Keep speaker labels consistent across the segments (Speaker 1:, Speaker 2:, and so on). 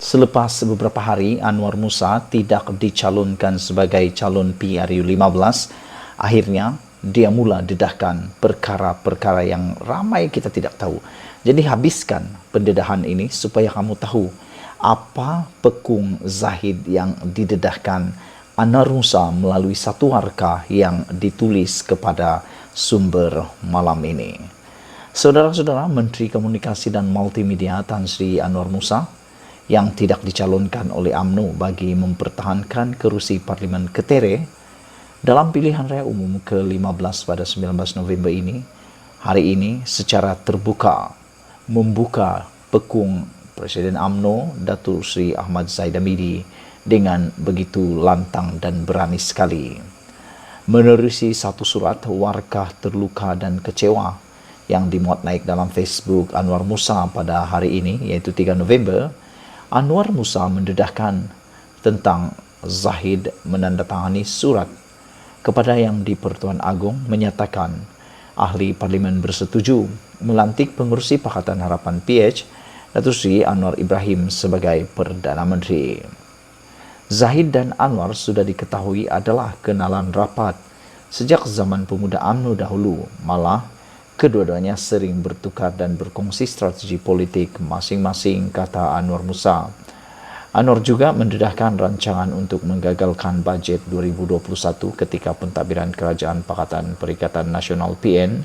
Speaker 1: Selepas beberapa hari Anwar Musa tidak dicalonkan sebagai calon PRU15, akhirnya dia mula dedahkan perkara-perkara yang ramai kita tidak tahu. Jadi habiskan pendedahan ini supaya kamu tahu apa pekung Zahid yang didedahkan Anwar Musa melalui satu warkah yang ditulis kepada sumber malam ini. Saudara-saudara, Menteri Komunikasi dan Multimedia Tan Sri Anwar Musa yang tidak dicalonkan oleh UMNO bagi mempertahankan kerusi Parlimen Ketere dalam pilihan raya umum ke-15 pada 19 November ini, hari ini secara terbuka membuka pekung Presiden UMNO Datuk Seri Ahmad Zahid Hamidi dengan begitu lantang dan berani sekali. Menerusi satu surat warkah terluka dan kecewa yang dimuat naik dalam Facebook Anwar Musa pada hari ini, yaitu 3 November, Anwar Musa mendedahkan tentang Zahid menandatangani surat kepada Yang di-Pertuan Agong menyatakan ahli parlimen bersetuju melantik pengerusi Pakatan Harapan PH Datuk Seri Anwar Ibrahim sebagai Perdana Menteri. Zahid dan Anwar sudah diketahui adalah kenalan rapat sejak zaman pemuda UMNO dahulu, malah kedua-duanya sering bertukar dan berkongsi strategi politik masing-masing, kata Anwar Musa. Anwar juga mendedahkan rancangan untuk menggagalkan bajet 2021 ketika pentadbiran Kerajaan Pakatan Perikatan Nasional PN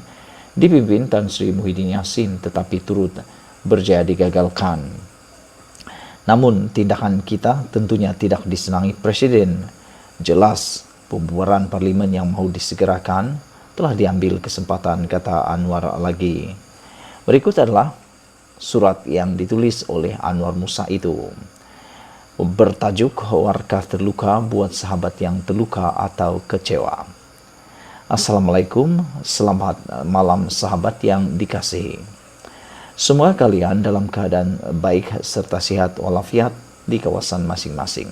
Speaker 1: dipimpin Tan Sri Muhyiddin Yassin tetapi turut berjaya digagalkan. Namun tindakan kita tentunya tidak disenangi Presiden. Jelas pembubaran parlimen yang mau disegerakan telah diambil kesempatan, kata Anwar lagi. Berikut adalah surat yang ditulis oleh Anwar Musa itu. Bertajuk Warkah Terluka buat sahabat yang terluka atau kecewa. Assalamualaikum, selamat malam sahabat yang dikasihi. Semoga kalian dalam keadaan baik serta sehat walafiat di kawasan masing-masing.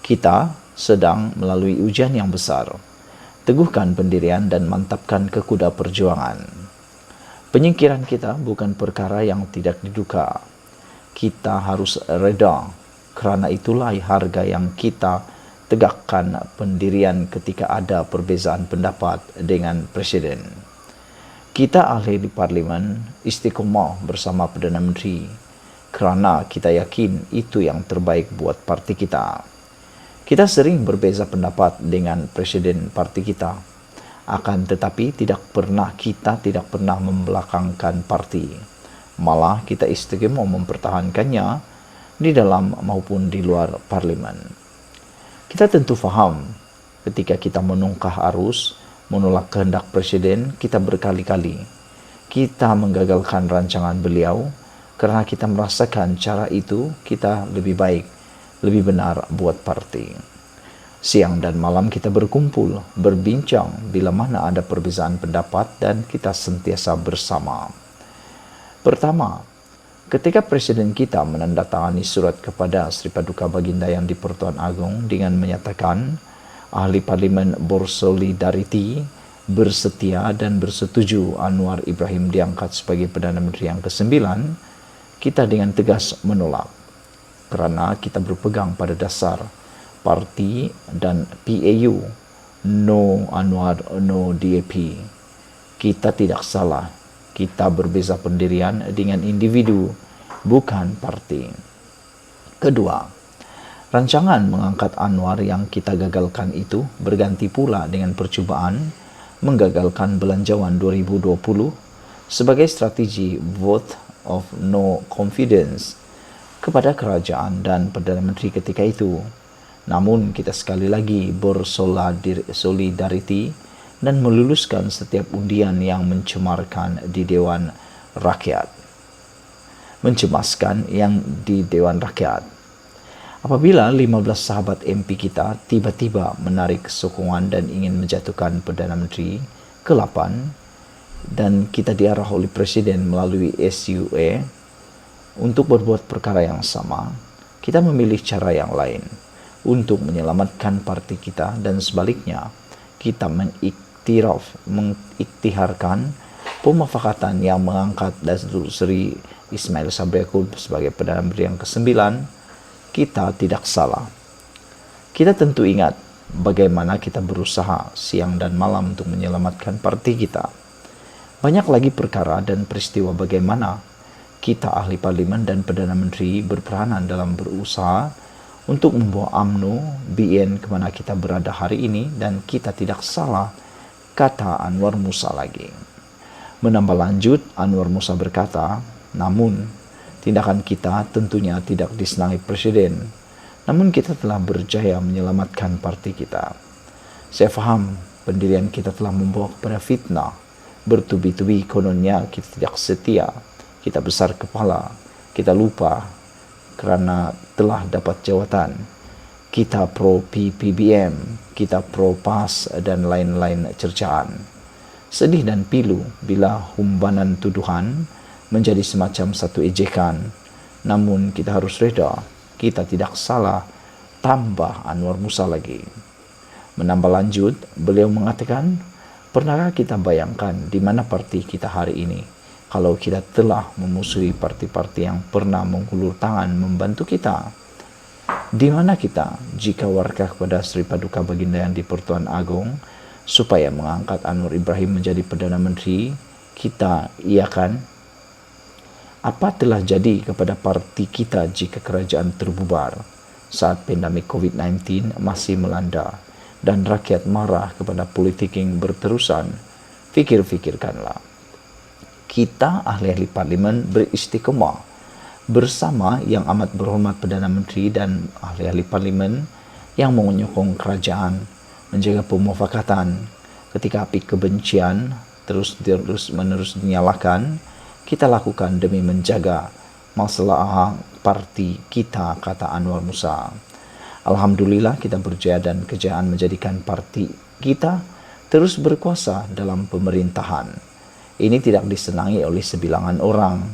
Speaker 1: Kita sedang melalui ujian yang besar. Teguhkan pendirian dan mantapkan kekuda perjuangan. Penyingkiran kita bukan perkara yang tidak diduga. Kita harus reda, kerana itulah harga yang kita tegakkan pendirian ketika ada perbezaan pendapat dengan Presiden. Kita ahli di Parlimen istiqomah bersama Perdana Menteri, kerana kita yakin itu yang terbaik buat parti kita. Kita sering berbeza pendapat dengan Presiden parti kita, akan tetapi kita tidak pernah membelakangkan parti. Malah kita istiqomah mempertahankannya di dalam maupun di luar parlimen. Kita tentu faham ketika kita menungkah arus, menolak kehendak Presiden, kita berkali-kali. Kita menggagalkan rancangan beliau kerana kita merasakan cara itu kita lebih baik, lebih benar buat parti. Siang dan malam kita berkumpul, berbincang bila mana ada perbezaan pendapat dan kita sentiasa bersama. Pertama, ketika Presiden kita menandatangani surat kepada Sri Paduka Baginda Yang di-Pertuan Agong dengan menyatakan ahli parlimen bersolidariti, bersetia dan bersetuju Anwar Ibrahim diangkat sebagai Perdana Menteri yang ke-9, kita dengan tegas menolak kerana kita berpegang pada dasar parti dan PAU, no Anwar, no DAP. Kita tidak salah, kita berbeza pendirian dengan individu, bukan parti. Kedua, rancangan mengangkat Anwar yang kita gagalkan itu berganti pula dengan percubaan menggagalkan Belanjawan 2020 sebagai strategi vote of no confidence kepada kerajaan dan Perdana Menteri ketika itu. Namun kita sekali lagi bersolidariti dan meluluskan setiap undian yang mencemarkan di Dewan Rakyat. Mencemaskan yang di Dewan Rakyat. Apabila 15 sahabat MP kita tiba-tiba menarik sokongan dan ingin menjatuhkan Perdana Menteri ke-8 dan kita diarah oleh Presiden melalui SUA untuk berbuat perkara yang sama, kita memilih cara yang lain untuk menyelamatkan parti kita dan sebaliknya kita mengiktiharkan pemufakatan yang mengangkat Datuk Seri Ismail Sabri Yaakob sebagai Perdana Menteri yang ke-9 kita tidak salah. Kita tentu ingat bagaimana kita berusaha siang dan malam untuk menyelamatkan parti kita. Banyak lagi perkara dan peristiwa bagaimana kita ahli parlimen dan Perdana Menteri berperanan dalam berusaha untuk membawa UMNO BN kemana kita berada hari ini, dan kita tidak salah, kata Anwar Musa lagi. Menambah lanjut, Anwar Musa berkata, namun tindakan kita tentunya tidak disenangi Presiden, namun kita telah berjaya menyelamatkan parti kita. Saya faham pendirian kita telah membawa kepada fitnah, bertubi-tubi kononnya kita tidak setia, kita besar kepala, kita lupa karena telah dapat jawatan, kita pro PPBM, kita pro PAS, dan lain-lain cercaan. Sedih dan pilu bila humbanan tuduhan menjadi semacam satu ejekan, namun kita harus reda, kita tidak salah, tambah Anwar Musa lagi. Menambah lanjut, beliau mengatakan, pernahkah kita bayangkan di mana parti kita hari ini kalau kita telah memusuhi parti-parti yang pernah mengulur tangan membantu kita? Di mana kita jika warga kepada Sri Paduka Baginda yang di Pertuan Agong supaya mengangkat Anwar Ibrahim menjadi Perdana Menteri, kita iakan? Apa telah jadi kepada parti kita jika kerajaan terbubar saat pandemik COVID-19 masih melanda dan rakyat marah kepada politik yang berterusan? Fikir-fikirkanlah. Kita ahli-ahli parlimen beristiqomah bersama yang amat berhormat Perdana Menteri dan ahli-ahli parlimen yang menyokong kerajaan menjaga pemufakatan ketika api kebencian terus-menerus dinyalakan. Kita lakukan demi menjaga masalah parti kita, kata Anwar Musa. Alhamdulillah kita berjaya dan kejayaan menjadikan parti kita terus berkuasa dalam pemerintahan. Ini tidak disenangi oleh sebilangan orang,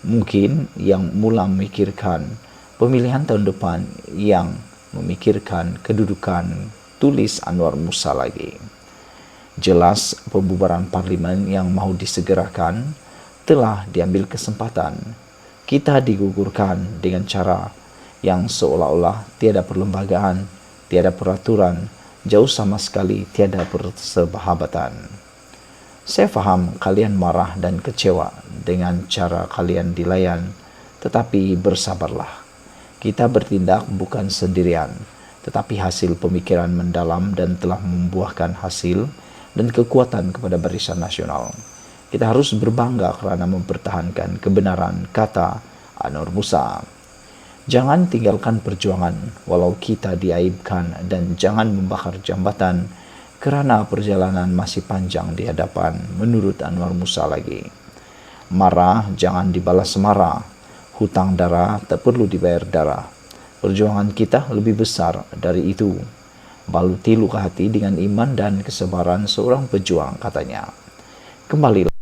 Speaker 1: mungkin yang mula memikirkan pemilihan tahun depan, yang memikirkan kedudukan, tulis Anwar Musa lagi. Jelas pembubaran parlimen yang mau disegerakan telah diambil kesempatan. Kita digugurkan dengan cara yang seolah-olah tiada perlembagaan, tiada peraturan, jauh sama sekali tiada persahabatan. Saya faham kalian marah dan kecewa dengan cara kalian dilayan, tetapi bersabarlah. Kita bertindak bukan sendirian, tetapi hasil pemikiran mendalam dan telah membuahkan hasil dan kekuatan kepada Barisan Nasional. Kita harus berbangga karena mempertahankan kebenaran, kata Anwar Musa. Jangan tinggalkan perjuangan walau kita diaibkan, dan jangan membakar jambatan kerana perjalanan masih panjang di hadapan, menurut Anwar Musa lagi. Marah jangan dibalas marah, hutang darah tak perlu dibayar darah. Perjuangan kita lebih besar dari itu. Baluti luka hati dengan iman dan kesabaran seorang pejuang, katanya. Kembali